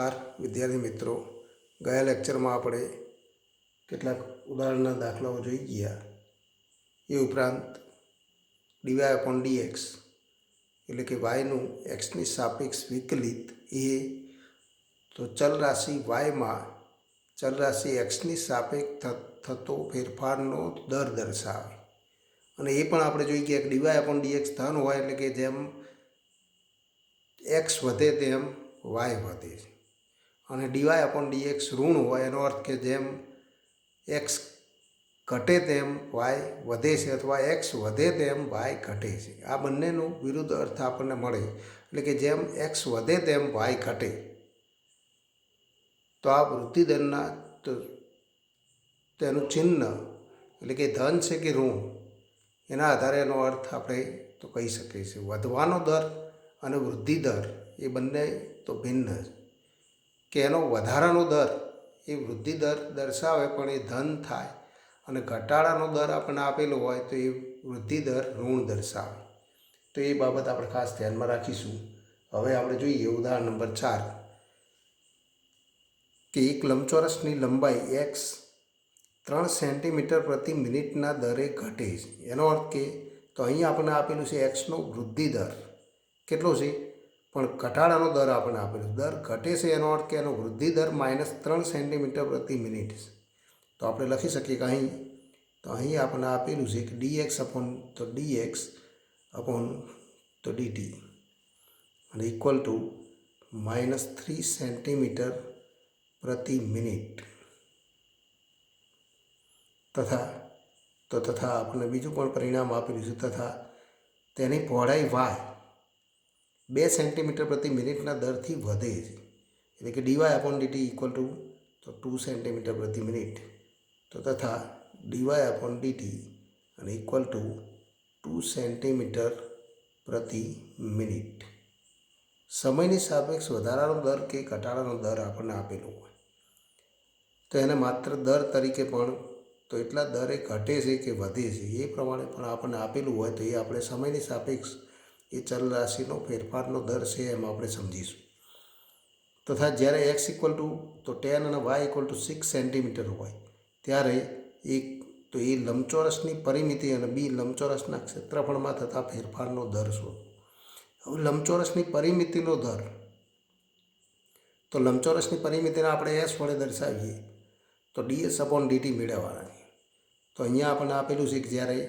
नमस्कार विद्यार्थी मित्रों। गया लेक्चर में આપણે કેટલાક ઉદાહરણના દાખલાઓ જોઈ ગયા। એ ઉપરાંત dy upon dx એટલે કે yનું xની સાપેક્ષ વિકલિત એ તો ચલ રાશિ y માં ચલ રાશિ xની સાપેક્ષ થતો ફેરફારનો દર દર્શાવે। અને એ પણ આપણે જોઈ ગયા કે dy upon dx ધન હોય એટલે કે જેમ x વધે તેમ y વધે છે, અને dy upon dx ઋણ હોય એનો અર્થ કે જેમ x ઘટે તેમ y વધે છે અથવા x વધે તેમ y ઘટે છે। આ બંનેનો વિરુદ્ધ અર્થ આપણને મળે એટલે કે જેમ x વધે તેમ y ઘટે, તો આ વૃદ્ધિ દરના તેનું ચિહ્ન એટલે કે ધન છે કે ઋણ એના આધારે એનો અર્થ આપણે તો કહી શકીએ છીએ। વધવાનો દર અને વૃદ્ધિ દર એ બંને તો ભિન્ન છે કે એનો વધારાનો દર એ વૃદ્ધિ દર દર્શાવે પણ એ ધન થાય, અને ઘટાડાનો દર આપણને આપેલો હોય તો એ વૃદ્ધિ દર ઋણ દર્શાવે। તો એ બાબત આપણે ખાસ ધ્યાનમાં રાખીશું। હવે આપણે જોઈએ ઉદાહરણ નંબર 4 કે એક લંબચોરસની લંબાઈ x 3 સેન્ટીમીટર પ્રતિ મિનિટના દરે ઘટે છે। એનો અર્થ કે તો અહીં આપણને આપેલું છે એક્સનો વૃદ્ધિ દર કેટલો છે, પણ ઘટાડાનો દર આપણને આપેલો દર ઘટે છે એનો અર્થ કે એનો વૃદ્ધિ દર -3 સેન્ટીમીટર પ્રતિ મિનિટ છે। તો આપણે લખી શકીએ કે અહીં આપણને આપેલું છે કે dx upon dt અને ઇક્વલ ટુ -3 સેન્ટીમીટર પ્રતિ મિનિટ તથા આપણને બીજું પણ પરિણામ આપેલું છે તથા તેની પહોળાઈ y 2 સેન્ટીમીટર પ્રતિ મિનિટના દરથી વધે છે, એટલે કે dy upon dt equal to 2 centimetre પ્રતિ મિનિટ તો તથા dy upon dt અને ઇક્વલ ટુ 2 સેન્ટીમીટર પ્રતિ મિનિટ। સમયની સાપેક્ષ વધારાનો દર કે ઘટાડાનો દર આપણને આપેલો હોય તો એને માત્ર દર તરીકે પણ તો એટલા દરે ઘટે છે કે વધે છે એ પ્રમાણે પણ આપણને આપેલું હોય તો એ આપણે સમયની સાપેક્ષ એ ચલ રાશિનો ફેરફારનો દર છે એમ આપણે સમજીશું। તથા જ્યારે x ઇક્વલ ટુ તો 10 અને y ઇક્વલ ટુ 6 સેન્ટીમીટર હોય ત્યારે તો એ લંબચોરસની પરિમિતિ અને બી લંબચોરસના ક્ષેત્રફળમાં થતા ફેરફારનો દર શોધો। હવે લંબચોરસની પરિમિતિનો દર તો લંબચોરસની પરિમિતિને આપણે s વડે દર્શાવીએ તો ds upon dt મેળવવાના છે। તો અહીંયા આપણને આપેલું છે કે જ્યારે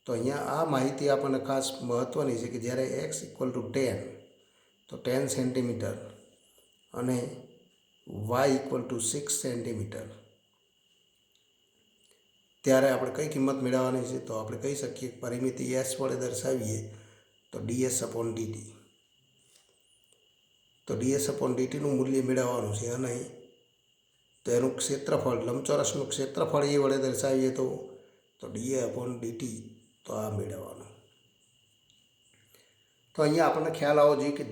તો અહીંયા આ માહિતી આપણને ખાસ મહત્ત્વની છે કે જ્યારે x ઇક્વલ ટુ 10 તો 10 સેન્ટીમીટર અને y ઇક્વલ ટુ 6 સેન્ટીમીટર ત્યારે આપણે કઈ કિંમત મેળવવાની છે, તો આપણે કહી શકીએ પરિમિતિ s વડે દર્શાવીએ તો ds upon dt તો ds upon dtનું મૂલ્ય મેળવવાનું છે, અને તો એનું ક્ષેત્રફળ લંબચોરસનું ક્ષેત્રફળ એ વડે દર્શાવીએ તો dy upon dt તો આ મેળવવાનું। તો અહીંયા આપણને ખ્યાલ આવવો જોઈએ કે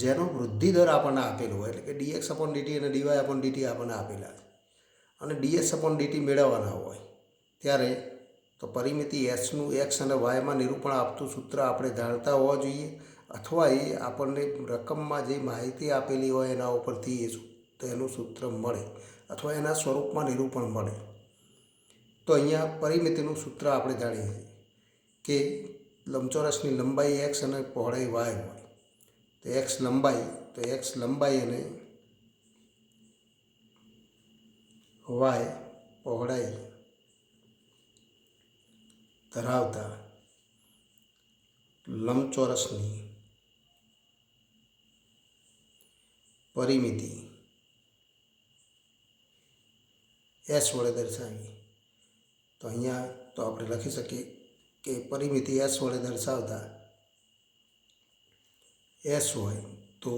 જેનો વૃદ્ધિ દર આપણને આપેલો હોય એટલે કે dx upon dt અને dy upon dt આપણને આપેલા છે અને ds upon dt મેળવવાના હોય ત્યારે તો પરિમિતિ sનું x અને yમાં નિરૂપણ આપતું સૂત્ર આપણે જાણતા હોવા જોઈએ, અથવા એ આપણને રકમમાં જે માહિતી આપેલી હોય એના ઉપરથી તો એનું સૂત્ર મળે અથવા એના સ્વરૂપમાં નિરૂપણ મળે। તો અહીંયા પરિમિતિનું સૂત્ર આપણે જાણીએ છીએ કે લંબચોરસની લંબાઈ x અને પહોળાઈ y હોય તો x લંબાઈ અને y પહોળાઈ ધરાવતા લંબચોરસની પરિમિતિ s વડે દર્શાવીએ તો અહીંયા તો આપણે લખી શકીએ કે પરિમિતિ s વડે દર્શાવતા s હોય તો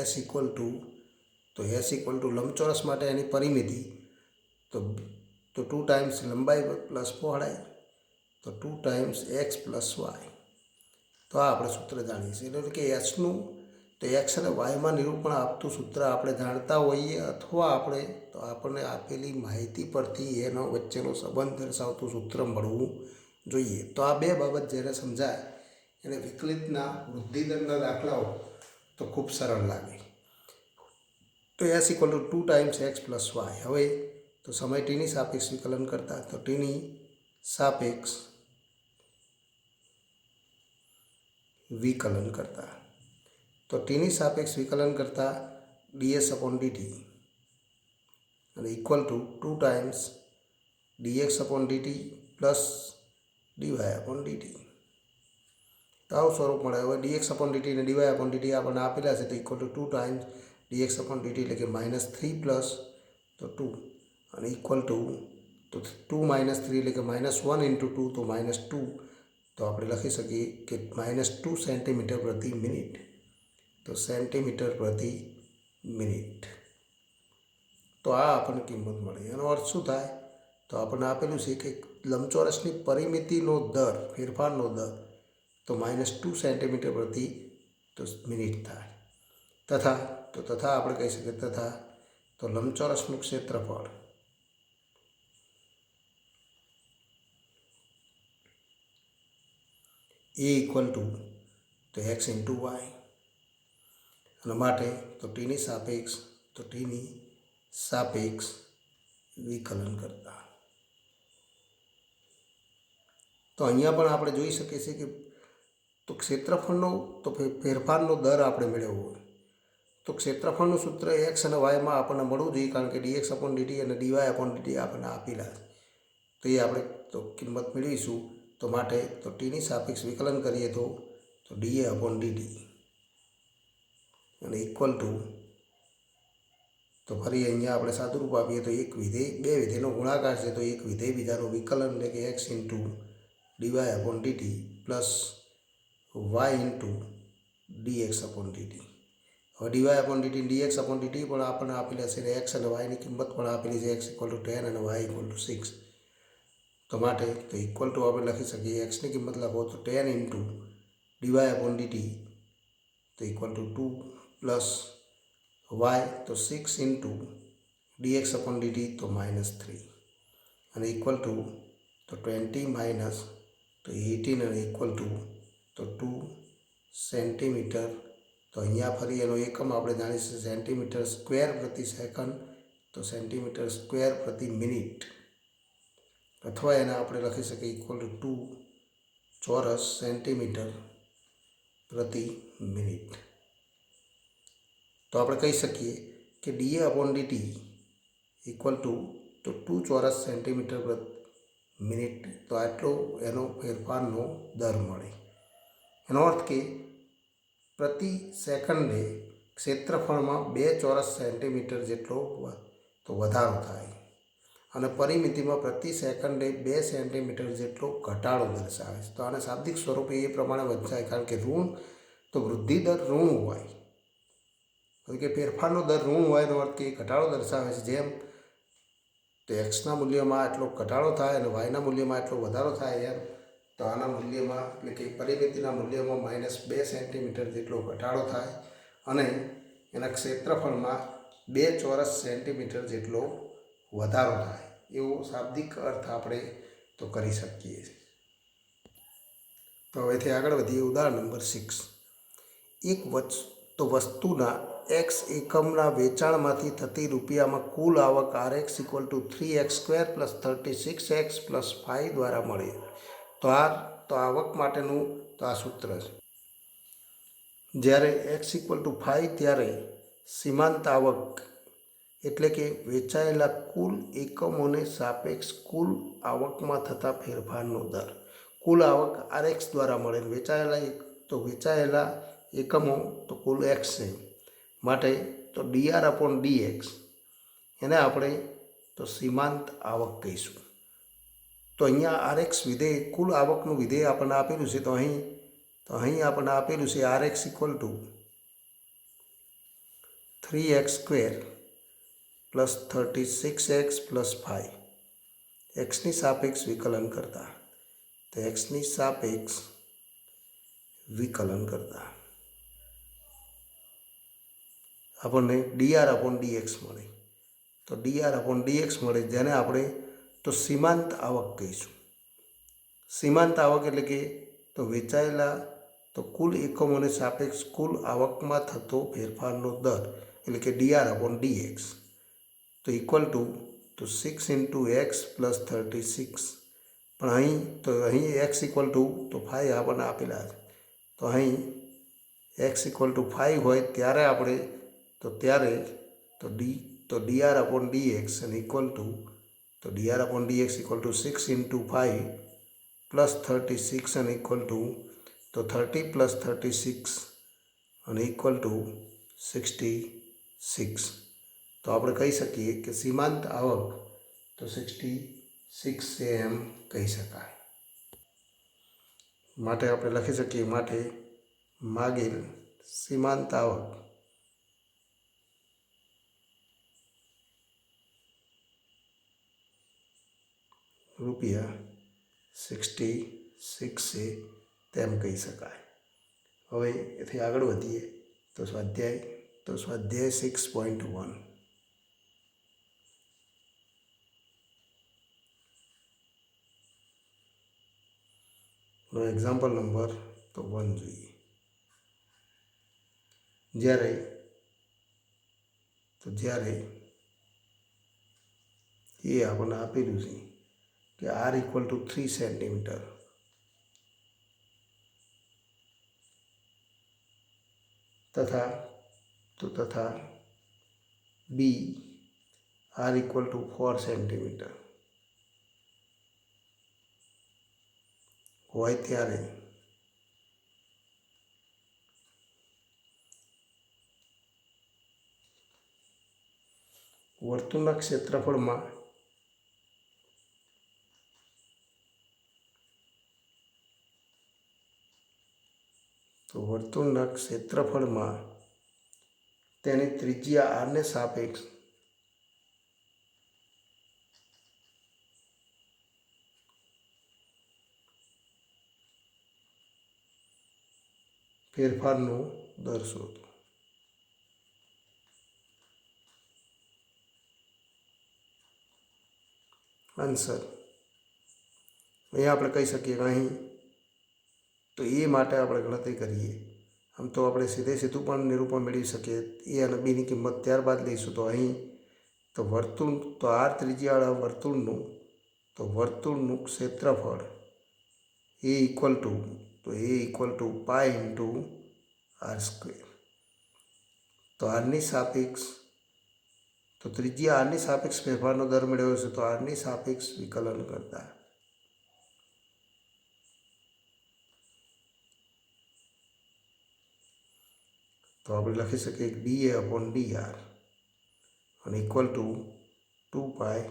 s ઇક્વલ ટુ લંબચોરસ માટે એની પરિમિતિ તો 2 ટાઈમ્સ લંબાઈ પ્લસ પહોળાઈ તો 2 ટાઈમ્સ x પ્લસ y તો આ આપણે સૂત્ર જાણીએ છીએ। એટલે કે એસનું તો એક્સ અને વાયમાં નિરૂપણ આપતું સૂત્ર આપણે જાણતા હોઈએ અથવા આપણને આપેલી માહિતી પરથી એનો વચ્ચેનો સંબંધ દર્શાવતું સૂત્ર મળવું જોઈએ। તો આ બે બાબત જ્યારે સમજાય એને વિકલિતના વૃદ્ધિ દરના દાખલાઓ તો ખૂબ સરળ લાગે। તો S equal to 2 times x plus Y. હવે તો સમય ટીની સાપેક્ષ વિકલન કરતા, તો ટીની સાપેક્ષ વિકલન કરતા, તો ટીની સાપેક્ષ વિકલન કરતા ડીએસ અપોન ડીટી અને equal to 2 times DX upon DT plus DY upon DT. તો આવું સ્વરૂપ મળે. હવે ડીએક્સ અપોન ડીટી અને ડીવાય અપોન ડીટી આપણને આપેલા છે, તો equal to 2 times DX upon DT એટલે કે -3 પ્લસ તો 2 અને ઇક્વલ ટુ તો 2 - 3 એટલે કે -1 ઇન્ટુ 2 તો -2. તો આપણે લખી શકીએ કે -2 સેન્ટીમીટર પ્રતિ મિનિટ. તો સેન્ટીમીટર પ્રતિ મિનિટ. તો આ આપણને કિંમત મળી. એનો અર્થ શું થાય? તો આપણને આપેલું છે કે લંબચોરસની પરિમિતિનો દર, ફેરફારનો દર તો -2 સેન્ટીમીટર પ્રતિ તો મિનિટ થાય. તથા આપણે કહી શકીએ તો લંબચોરસનું ક્ષેત્રફળ એ ઇક્વલ ટુ તો એક્સ ઇન્ટુ વાય. અને માટે તો ટીની સાપેક્ષ વિકલન કરતા. તો અહીંયા પણ આપણે જોઈ શકીએ છીએ કે તો ક્ષેત્રફળનો તો ફેરફારનો દર આપણે મેળવવો હોય તો ક્ષેત્રફળનું સૂત્ર એક્સ અને વાયમાં આપણને મળવું જોઈએ, કારણ કે ડીએક્સ અપોન ડીટી અને ડીવાય અપોન ડીટી આપણને આપેલા છે. તો એ આપણે તો કિંમત મેળવીશું. તો માટે તો ટીની સાપેક્ષ વિકલન કરીએ તો ડીએ અપોન ડીટી અને ઇક્વલ ટુ તો ફરી અહીંયા આપણે સાદુરૂપ આપીએ તો એક વિધેય, બે વિધેયનો ગુણાકાર છે, તો એક વિધેય બીજાનું વિકલન એટલે કે x into dy upon DT plus y into dx upon dt. હવે dy upon dt dx upon dt પણ આપણને આપેલા છે, અને એક્સ અને વાયની કિંમત પણ આપેલી છે. એક્સ ઇક્વલ ટુ 10 અને વાય ઇક્વલ ટુ 6. તો માટે તો ઇક્વલ ટુ આપણે લખી શકીએ એક્સની કિંમત લખો તો 10 ઇન્ટુ ડીવાય અપોન ડીટી તો ઇક્વલ ટુ 2 પ્લસ વાય તો 6 ઇન્ટુ ડીએક્સ અપોન ડીટી તો -3 અને ઇક્વલ ટુ તો 20 માઇનસ તો 18 અને ઇક્વલ ટુ તો 2 સેન્ટીમીટર. તો અહીંયા ફરી એનો એકમ આપણે જાણીશું સેન્ટીમીટર સ્ક્વેર પ્રતિ સેકન્ડ, તો સેન્ટીમીટર સ્ક્વેર પ્રતિ મિનિટ, અથવા એને આપણે લખી શકીએ ઇક્વલ ટુ 2 ચોરસ સેન્ટીમીટર પ્રતિ મિનિટ. તો આપણે કહી શકીએ કે DA upon DT equal to તો 2 ચોરસ સેન્ટીમીટર પ્રતિ મિનિટ. તો આટલો એનો ફેરફારનો દર મળે. એનો અર્થ કે પ્રતિ સેકન્ડે ક્ષેત્રફળમાં 2 ચોરસ સેન્ટીમીટર જેટલો તો વધારો થાય, અને પરિમિતિમાં પ્રતિ સેકન્ડે 2 સેન્ટીમીટર જેટલો ઘટાડો દર્શાવે છે. તો આને શાબ્દિક સ્વરૂપે એ પ્રમાણે વંચાય, કારણ કે વૃદ્ધિ દર ઋણ હોય, એટલે કે ફેરફારનો દર ઋણ હોય એનો અર્થ કે ઘટાડો દર્શાવે છે. જેમ તો એક્સના મૂલ્યમાં એટલો ઘટાડો થાય અને વાયના મૂલ્યમાં એટલો વધારો થાય, એમ તો આના મૂલ્યમાં એટલે કે પરિમિતિના મૂલ્યમાં -2 સેન્ટીમીટર જેટલો ઘટાડો થાય અને એના ક્ષેત્રફળમાં 2 ચોરસ સેન્ટીમીટર જેટલો વધારો થાય, એવો શાબ્દિક અર્થ આપણે તો કરી શકીએ. તો હવેથી આગળ વધીએ. ઉદાહરણ નંબર 6. એક વસ્તુના એક્સ એકમના વેચાણમાંથી થતી રૂપિયામાં કુલ આવક RX equal to 3x² plus 36x plus 5 દ્વારા મળે. તો આવક માટેનું તો આ સૂત્ર છે. જ્યારે x ઇક્વલ ટુ 5 ત્યારે સીમાંત આવક એટલે કે વેચાયેલા કુલ એકમોને સાપેક્ષ કુલ આવકમાં થતા ફેરફારનો દર. કુલ આવક RX દ્વારા મળે, વેચાયેલા એકમો તો કુલ x છે, માટે તો dr અપોન dx એને આપણે તો સીમાંત આવક કહીશું. તો અહીંયા RX વિધેય કુલ આવકનું વિધેય આપણને આપેલું છે. તો અહીં આપણને આપેલું છે RX equal to 3x² plus 36x plus 5. એક્સની સાપેક્ષ વિકલન કરતા, તો એક્સની સાપેક્ષ વિકલન કરતા આપણને dr અપોન dx મળે. તો dr અપોન dx મળે, જેને આપણે તો સીમાંત આવક કહીશું. સીમાંત આવક એટલે કે તો વેચાયેલા તો કુલ એકમોને સાપેક્ષ કુલ આવકમાં થતો ફેરફારનો દર, એટલે કે dr/dx તો ઇક્વલ ટુ તો 6 ઇન્ટુ એક્સ પ્લસ 36 પણ અહીં એક્સ ઇક્વલ ટુ તો 5 આપણને આપેલા છે તો અહીં એક્સ ઇક્વલ ટુ 5 હોય ત્યારે આપણે તો dr/dx અને ઇક્વલ ટુ તો dr/dx equal to 6 into 5 plus 36 અને ઇક્વલ ટુ તો 30 પ્લસ 36 અને ઇક્વલ ટુ 66 તો આપણે કહી શકીએ કે સીમાંત આવક તો 66 છે એમ કહી શકાય. માટે આપણે લખી શકીએ માટે માગેલ સીમાંત આવક ₹66 છે તેમ કહી શકાય. હવે એથી આગળ વધીએ તો સ્વાધ્યાય 6.1 નો એક્ઝામ્પલ નંબર તો 1 જોઈએ. જ્યારે એ આપણને આપેલું છે કે r ઇક્વલ ટુ 3 સેન્ટીમીટર તથા બી r ઇક્વલ ટુ 4 સેન્ટીમીટર હોય ત્યારે વર્તુળના ક્ષેત્રફળમાં તેની ત્રિજ્યા r ને સાપેક્ષ ફેરફારનો દર શોધો. આન્સર અહીંયા આપણે કહી શકીએ કે અહીં તો એ માટે આપણે ગણતરી કરીએ. આમ તો આપણે સીધું પણ નિરૂપણ મેળવી શકીએ એ અને બીની કિંમત ત્યારબાદ લઈશું. તો અહીં તો r ત્રિજ્યાવાળા વર્તુળનું ક્ષેત્રફળ એ equal to pi into r square. તો આરની સાપેક્ષ તો ત્રિજ્યા આરની સાપેક્ષ ફેરફારનો દર મેળવ્યો છે તો આરની સાપેક્ષ વિકલન કરતા તો આપણે લખી શકીએ dA/dr અને ઇક્વલ ટુ 2πr.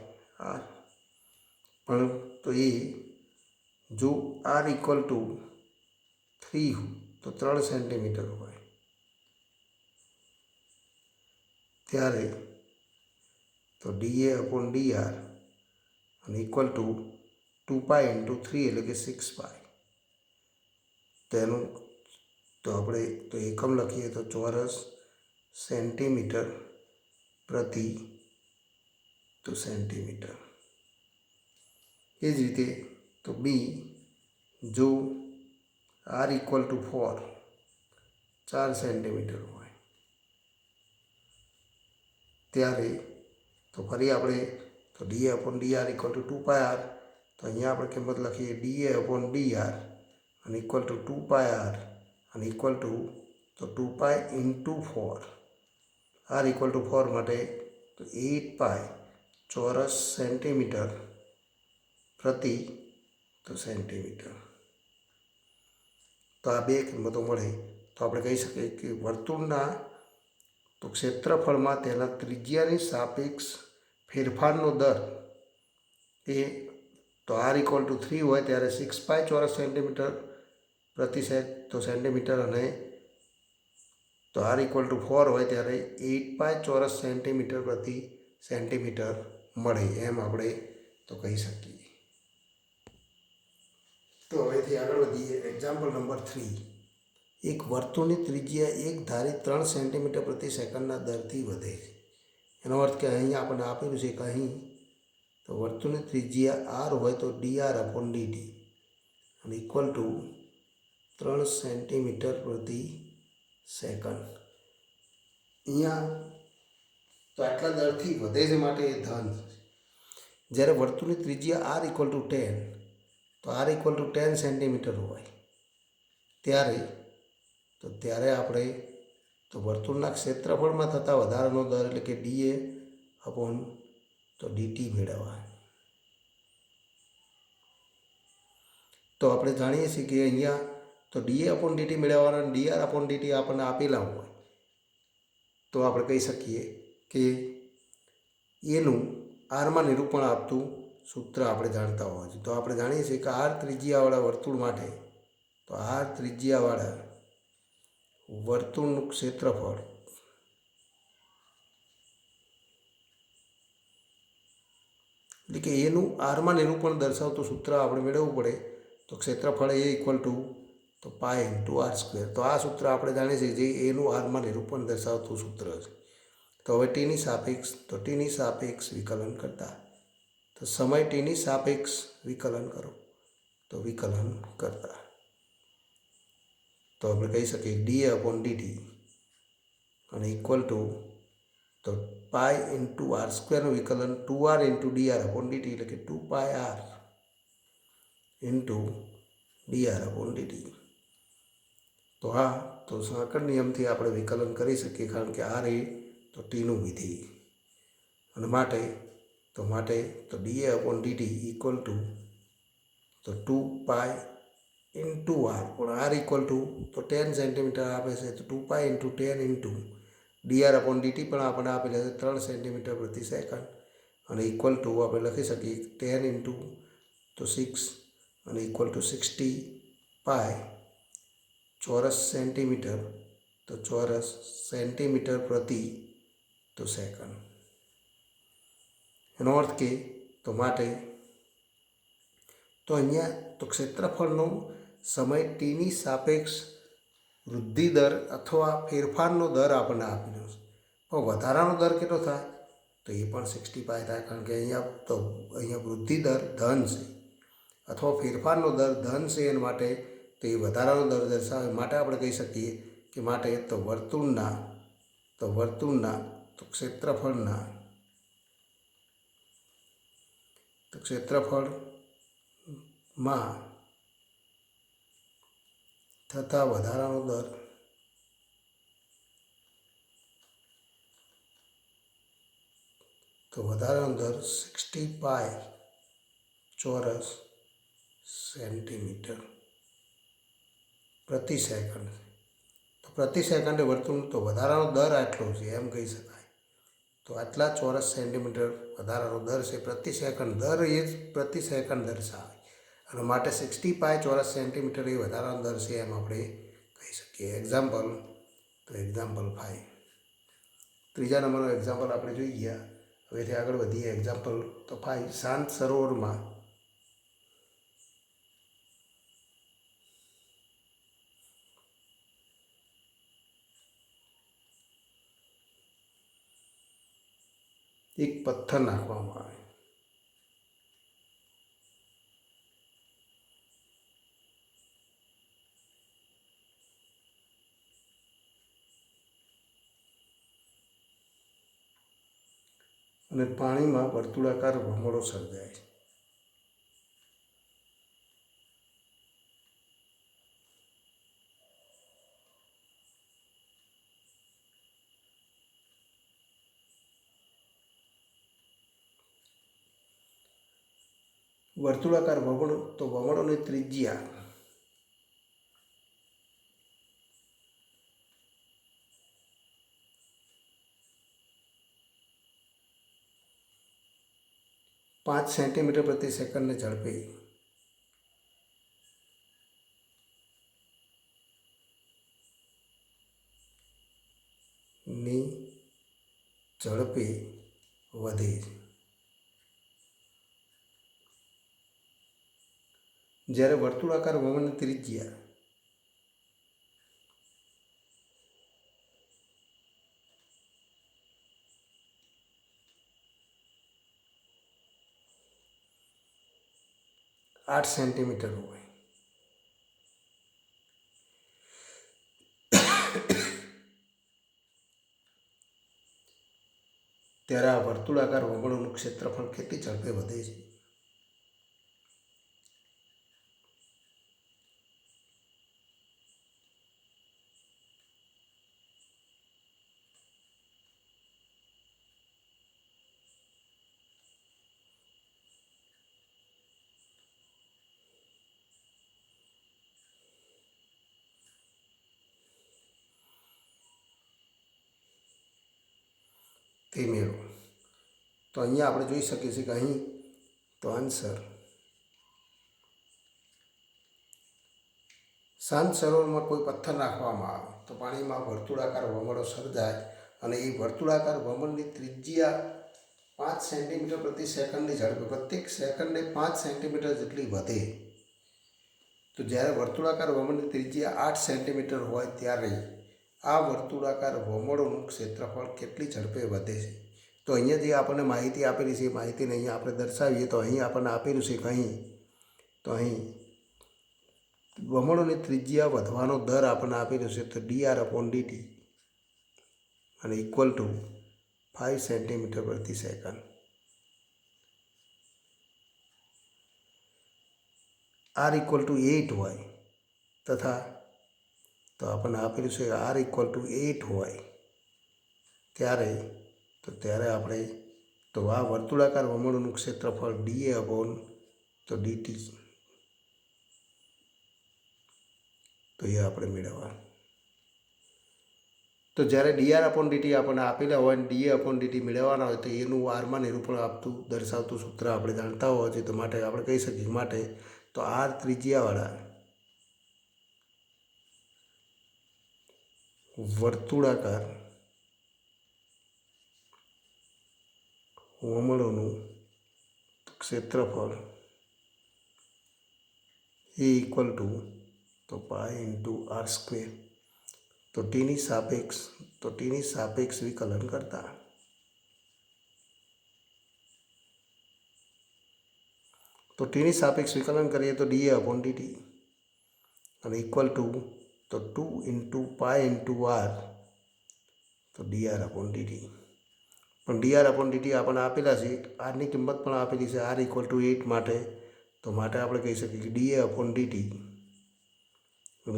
પણ તો એ જો r ઇક્વલ ટુ 3 તો 3 સેન્ટીમીટર હોય ત્યારે તો dA/dr અને ઇક્વલ ટુ 2π ઇન્ટુ 3 એટલે કે 6π. તેનું તો આપણે તો એકમ લખીએ તો ચોરસ સેન્ટીમીટર પ્રતિ સેન્ટીમીટર. એ જ રીતે તો બી જો r ઇક્વલ ટુ 4 સેન્ટીમીટર હોય ત્યારે તો ફરી આપણે તો dA/dr ઇક્વલ ટુ 2πr. તો અહીંયા આપણે કિંમત લખીએ dA/dr અને ઇક્વલ ટુ 2πr અને ઇક્વલ ટુ તો 2π ઇન્ટુ 4 r ઇક્વલ ટુ 4 માટે તો 8π ચોરસ સેન્ટીમીટર પ્રતિ સેન્ટીમીટર. તો આ બે કિંમતો મળે તો આપણે કહી શકીએ કે વર્તુળના તો ક્ષેત્રફળમાં તેના ત્રિજ્યાની સાપેક્ષ ફેરફારનો દર એ તો r ઇક્વલ ટુ 3 હોય ત્યારે 6π ચોરસ સેન્ટીમીટર પ્રતિ સેન્ટીમીટર અને તો r ઇક્વલ ટુ 4 હોય ત્યારે 8π ચોરસ સેન્ટીમીટર પ્રતિ સેન્ટીમીટર મળે એમ આપણે તો કહી શકીએ. તો હવેથી આગળ વધીએ. Example number 3. એક વર્તુળની ત્રિજ્યા એક ધારી 3 સેન્ટીમીટર પ્રતિ સેકન્ડના દરથી વધે છે. એનો અર્થ કે અહીં આપણને આપેલું છે કે અહીં તો વર્તુળની ત્રિજ્યા r હોય તો dr/dt અને ઇક્વલ ટુ 3 સેન્ટીમીટર પ્રતિ સેકન્ડ. અહીંયા આટલા દરથી વધે છે માટે એ ધન છે. જ્યારે વર્તુળની ત્રિજ્યા આર ઇક્વલ ટુ 10, તો આર ઇક્વલ ટુ 10 સેન્ટીમીટર હોય ત્યારે આપણે તો વર્તુળના ક્ષેત્રફળમાં થતા વધારાનો દર એટલે કે ડીએ અપોન તો ડીટી મેળવવા. તો આપણે જાણીએ છીએ કે અહીંયા તો ડીએ અપોન ડીટી મેળવવાના, ડીઆર અપોન ડીટી આપણને આપેલા હોય તો આપણે કહી શકીએ કે એનું આરમાં નિરૂપણ આપતું સૂત્ર આપણે જાણતા હોવા જોઈએ. તો આપણે જાણીએ છીએ કે આર ત્રિજ્યાવાળા વર્તુળ માટે તો આર ત્રિજ્યાવાળા વર્તુળનું ક્ષેત્રફળ એટલે કે એનું આરમાં નિરૂપણ દર્શાવતું સૂત્ર આપણે મેળવવું પડે. તો ક્ષેત્રફળ એ ઇક્વલ ટુ તો પાય ઇન્ટુ આર સ્ક્વેર. તો આ સૂત્ર આપણે જાણીએ છીએ જે એનું આરમાં નિરૂપણ દર્શાવતું સૂત્ર છે. તો હવે ટીની સાપેક્ષ વિકલન કરતા તો સમય ટીની સાપેક્ષ વિકલન કરો તો વિકલન કરતા તો આપણે કહી શકીએ ડીએ અપોન ડીટી અને ઇક્વલ ટુ તો પાય ઇન્ટુ આર સ્ક્વેરનું વિકલન 2r into dr upon DT એટલે કે 2πr into dr upon DT. તો સાંકળ નિયમથી આપણે વિકલન કરી શકીએ કારણ કે આર એ તો ટીનું વિધેય અને માટે તો dA upon DT equal to તો 2π ઇન્ટુ આર, પણ આર ઇક્વલ ટુ તો 10 સેન્ટીમીટર આપે છે તો 2π into 10 into dr upon dt પણ આપણે આપેલા છે 3 સેન્ટીમીટર પ્રતિ સેકન્ડ અને ઇક્વલ ટુ આપણે લખી શકીએ 10 ઇન્ટુ તો 6 અને ઇક્વલ ટુ 60 પાય ચોરસ સેન્ટીમીટર પ્રતિ તો સેકન્ડ. એનો અર્થ કે તો માટે તો અહીંયા તો ક્ષેત્રફળનો સમય ટીની સાપેક્ષ વૃદ્ધિ દર અથવા ફેરફારનો દર આપણને આપેલો છે. પણ વધારાનો દર કેટલો થાય તો એ પણ 60 પાય થાય કારણ કે અહીંયા વૃદ્ધિ દર ધન છે અથવા ફેરફારનો દર ધન છે. એના માટે તો એ વધારાનો દર દર્શાવે માટે આપણે કહી શકીએ કે માટે તો વર્તુળના તો ક્ષેત્રફળમાં થતા વધારાનો દર તો વધારાનો દર 60 પાય ચોરસ સેન્ટીમીટર પ્રતિ સેકન્ડ. તો પ્રતિ સેકન્ડે વર્તુળનો તો વધારાનો દર આટલો છે એમ કહી શકાય. તો આટલા ચોરસ સેન્ટીમીટર વધારાનો દર છે પ્રતિ સેકન્ડ. દર એ જ પ્રતિ સેકન્ડ દર્શાવે અને માટે 60 પાય ચોરસ સેન્ટીમીટર એ વધારાનો દર છે એમ આપણે કહી શકીએ. એક્ઝામ્પલ 5. ત્રીજા નંબરનો એક્ઝામ્પલ આપણે જોઈ ગયા. હવેથી આગળ વધીએ. એક્ઝામ્પલ તો 5. શાંત સરોવરમાં એક પથ્થર નાખવામાં આવે અને પાણીમાં વર્તુળાકાર ભમરડો સર્જાય છે. વર્તુળાકાર ભમરડો તો ભમરડોની ત્રિજ્યા 5 સેન્ટીમીટર પ્રતિ સેકન્ડને ઝડપે વધે છે. જ્યારે વર્તુળાકાર ભમરડની ત્રિજ્યા 8 સેન્ટીમીટર હોય ત્યારે આ વર્તુળાકાર વમળોનું ક્ષેત્રફળ કેટલી ઝડપે વધે છે? તે મેળવો. તો અહીંયા આપણે જોઈ શકીએ છીએ કે અહીં તો આન્સર શાંત સરોવરમાં કોઈ પથ્થર નાખવામાં આવે તો પાણીમાં વર્તુળાકાર વમળો સર્જાય અને એ વર્તુળાકાર વમળની ત્રિજ્યા 5 સેન્ટીમીટર પ્રતિ સેકન્ડની ઝડપે પ્રત્યેક સેકન્ડે 5 સેન્ટીમીટર જેટલી વધે. તો જ્યારે વર્તુળાકાર વમળની ત્રિજ્યા 8 સેન્ટીમીટર હોય ત્યારે આ વર્તુળાકાર વમળોનું ક્ષેત્રફળ કેટલી ઝડપે વધે છે? તો અહીંયા જે આપણને માહિતી આપેલી છે એ માહિતીને અહીંયા આપણે દર્શાવીએ તો અહીં આપણને આપેલું છે કે અહીં વમળોની ત્રિજ્યા વધવાનો દર આપણને આપેલો છે તો dr/dt અને ઇક્વલ ટુ 5 સેન્ટીમીટર પ્રતિ સેકન્ડ. r ઇક્વલ ટુ 8 હોય તથા તો આપણને આપેલું છે r ઇક્વલ ટુ 8 હોય ત્યારે આપણે તો આ વર્તુળાકાર વમળોનું ક્ષેત્રફળ dA/dt તો એ આપણે મેળવવાનું. તો જ્યારે dr/dt આપણને આપેલા હોય અને dA/dt મેળવવાના હોય તો એનું આરમાં નિરૂપણ આપતું દર્શાવતું સૂત્ર આપણે જાણતા હોવા જોઈએ. તો માટે આપણે કહી શકીએ માટે તો r ત્રિજ્યાવાળા વર્તુળાકાર વમળોનું ક્ષેત્રફળ એ ઇક્વલ ટુ તો પાઈ ઇન્ટુ r². તો ટીની સાપેક્ષ વિકલન કરતા કરીએ તો dA/dt અને ઇક્વલ ટુ તો 2 ઇન્ટુ પાઈ ઇન્ટુ r તો dr/dt. પણ dr/dt આપણને આપેલા છે, આરની કિંમત પણ આપેલી છે r ઇક્વલ ટુ 8 માટે. તો માટે આપણે કહી શકીએ કે dA/dt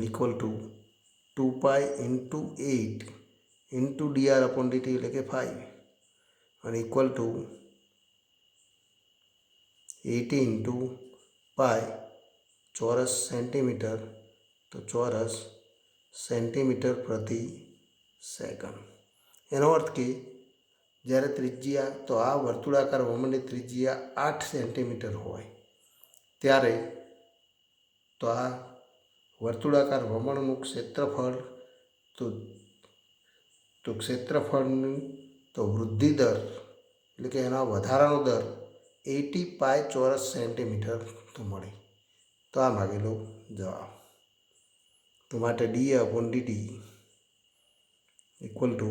equal to 2 pi into 8 into dr/dt એટલે કે 5 અને ઇક્વલ ટુ 80 ઇન્ટુ પાઈ ચોરસ સેન્ટીમીટર તો ચોરસ સેન્ટીમીટર પ્રતિ સેકન્ડ. એનો અર્થ કે જ્યારે ત્રિજ્યા તો આ વર્તુળાકાર વમળની ત્રિજ્યા 8 સેન્ટીમીટર હોય ત્યારે તો આ વર્તુળાકાર વમળનું ક્ષેત્રફળ તો ક્ષેત્રફળની તો વૃદ્ધિ દર એટલે કે એના વધારાનો દર 80 પાઈ ચોરસ સેન્ટીમીટર તો મળે. તો આ માગેલો જવાબ. તો માટે dA/dt ઇક્વલ ટુ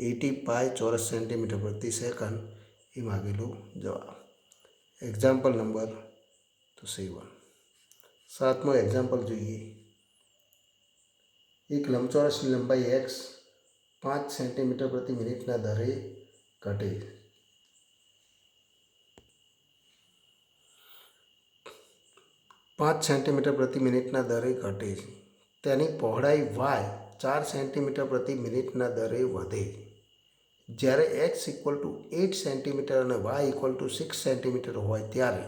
80 પાઈ ચોરસ સેન્ટીમીટર પ્રતિ સેકન્ડ એ માગેલો જવાબ. એક્ઝામ્પલ નંબર તો 7. 7મો એક્ઝામ્પલ જોઈએ. એક લંબચોરસની લંબાઈ x 5 સેન્ટીમીટર પ્રતિ મિનિટના દરે ઘટે. 5 સેન્ટીમીટર પ્રતિ મિનિટના દરે ઘટે છે. તેની પહોળાઈ y 4 સેન્ટીમીટર પ્રતિ મિનિટના દરે વધે. જ્યારે x ઇક્વલ ટુ 8 સેન્ટીમીટર અને y ઇક્વલ ટુ 6 સેન્ટીમીટર હોય ત્યારે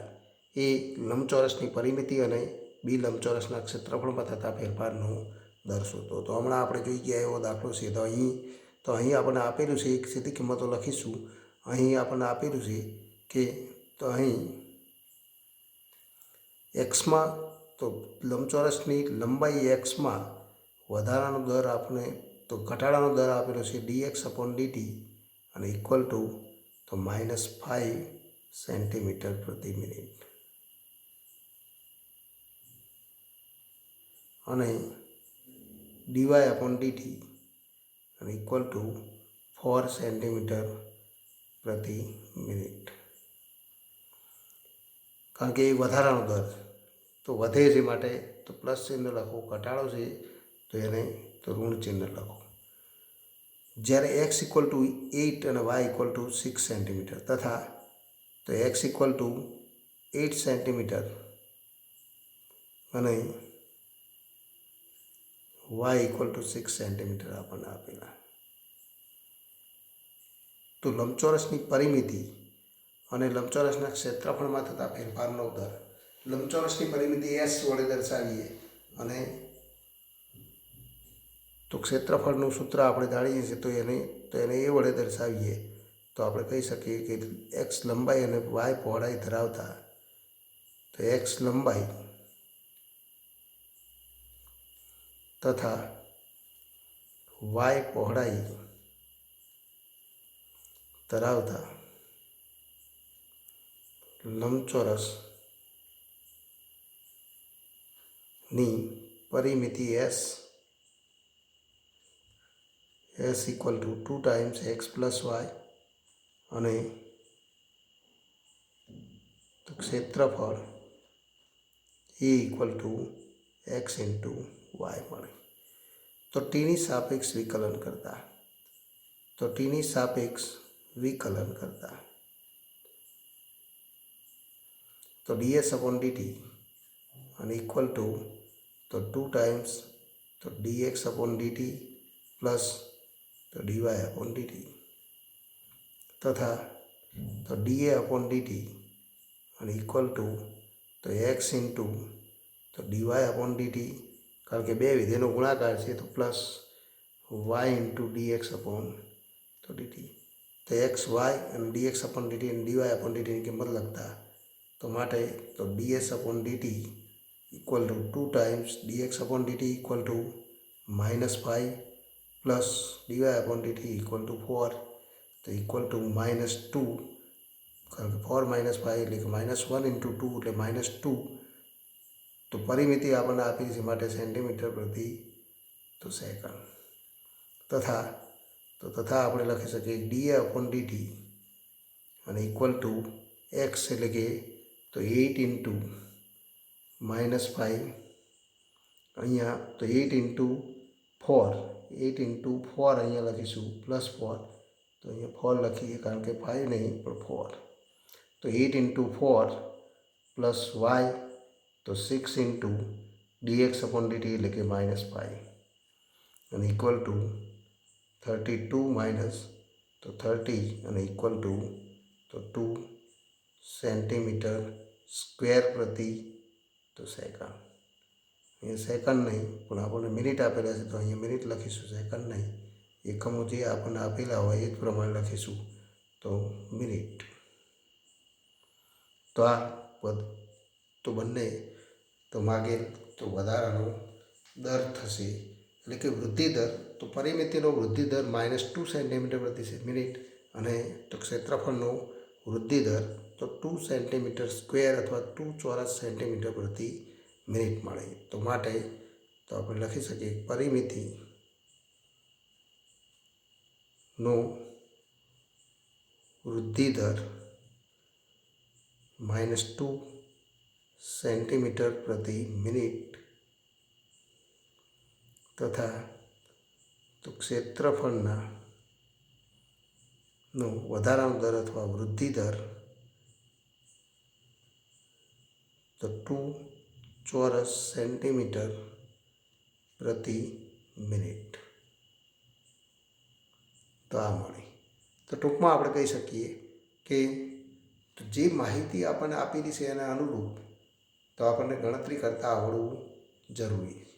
એ લંબચોરસની પરિમિતિ અને બી લંબચોરસના ક્ષેત્રફળમાં થતા ફેરફારનું દર શોધો. તો હમણાં આપણે જોઈ ગયા એવો દાખલો છે. તો અહીં આપણને આપેલું છે, એક સીધી કિંમતો લખીશું. અહીં આપણને આપેલું છે કે તો અહીં એક્સમાં તો લંબચોરસની લંબાઈ એક્સમાં વધારાનો દર આપણે તો ઘટાડાનો દર આપેલો છે dx/dt અને ઇક્વલ ટુ તો -5 સેન્ટીમીટર પ્રતિ મિનિટ અને dy/dt અને ઇક્વલ ટુ 4 સેન્ટીમીટર પ્રતિ મિનિટ. કારણ કે એ વધારાનો દર તો વધે છે માટે તો પ્લસ ચિહ્ન લખો, ઘટાડો છે તો એને તો ઋણ ચિહ્ન લખો. જ્યારે એક્સ ઇક્વલ ટુ 8 અને વાય ઇક્વલ ટુ 6 સેન્ટીમીટર તથા તો એક્સ ઇક્વલ ટુ 8 સેન્ટીમીટર અને વાય ઇક્વલ ટુ 6 સેન્ટીમીટર આપણને આપેલા. તો લંબચોરસની પરિમિતિ અને લંબચોરસના ક્ષેત્રફળમાં થતા ફેરફારનો દર. લંબચોરસની પરિમિતિ એસ વડે દર્શાવીએ અને તો ક્ષેત્રફળનું સૂત્ર આપણે જાણીએ છીએ તો એને એ વડે દર્શાવીએ તો આપણે કહી શકીએ કે એક્સ લંબાઈ અને વાય પહોળાઈ ધરાવતા તો એક્સ લંબાઈ તથા વાય પહોળાઈ ધરાવતા લંબચોરસની પરિમિતિ S equal to 2 times x plus y અને તો ક્ષેત્રફળ એ equal to x into y મળે. તો ટીની સાપેક્ષ વિકલન કરતા તો ડીએસ અપોન ડીટી અને ઇક્વલ ટુ તો 2 ટાઈમ્સ તો ડીએક્સ અપોન ડીટી પ્લસ તો ડીવાય અપોન ડીટી તથા તો ડીએ અપોન ડીટી અને ઇક્વલ ટુ તો એક્સ ઇન્ટુ તો ડીવાય અપોન ડીટી, કારણ કે બે વિધેયનો ગુણાકાર છે તો plus y into dx upon તો ડીટી. તો એક્સ વાય અને ડીએક્સ અપોન ડીટી અને ડીવાય અપોન ડીટીની કિંમત લખતા તો માટે તો DS upon DT equal to 2 times DX upon DT equal to -5 plus DY upon DT equal to 4 તો ઇક્વલ ટુ -2, કારણ કે 4 - 5 એટલે કે -1 ઇન્ટુ 2 એટલે -2. તો પરિમિતિ આપણને આપી છે માટે સેન્ટીમીટર પ્રતિ તો સેકન્ડ તથા આપણે લખી શકીએ ડીએ અપોન ડીટી અને ઇક્વલ ટુ એક્સ એટલે કે તો 8 ઇન્ટુ -5 અહીંયા તો 8 ઇન્ટુ 4 અહીંયા લખીશું પ્લસ 4 તો અહીંયા 4 લખીએ કારણ કે 5 નહીં પણ 4 તો 8 ઇન્ટુ 4 પ્લસ વાય તો 6 ઇન્ટુ ડીએક્સ અપોન ડીટી એટલે કે -5 અને ઇક્વલ ટુ 32 માઇનસ તો 30 અને ઇક્વલ ટુ તો 2 સેન્ટીમીટર સ્ક્વેર પ્રતિ તો સેકન્ડ. અહીંયા સેકન્ડ નહીં પણ આપણને મિનિટ આપેલા છે તો અહીંયા મિનિટ લખીશું, સેકન્ડ નહીં. એકમો જે આપણને આપેલા હોય એ જ પ્રમાણે લખીશું તો મિનિટ. તો આ પદ તો બંને તો માગેલ તો વધારાનો દર થશે એટલે કે વૃદ્ધિ દર. તો પરિમિતિનો વૃદ્ધિ દર -2 સેન્ટીમીટર પ્રતિ મિનિટ અને તો ક્ષેત્રફળનો વૃદ્ધિ દર તો 2 સેન્ટીમીટર સ્ક્વેર અથવા 2 ચોરસ સેન્ટીમીટર પ્રતિ મિનિટ મળે. તો માટે તો આપણે લખી શકીએ પરિમિતિનો વૃદ્ધિ દર -2 સેન્ટીમીટર પ્રતિ મિનિટ તથા તો ક્ષેત્રફળના નો વધારાનો દર અથવા વૃદ્ધિ દર તો 2 ચોરસ સેન્ટીમીટર પ્રતિ મિનિટ. તો આ મળી. તો ટૂંકમાં આપણે કહી શકીએ કે જે માહિતી આપણને આપેલી છે એના અનુરૂપ તો આપણને ગણતરી કરતાં આવડવું જરૂરી છે.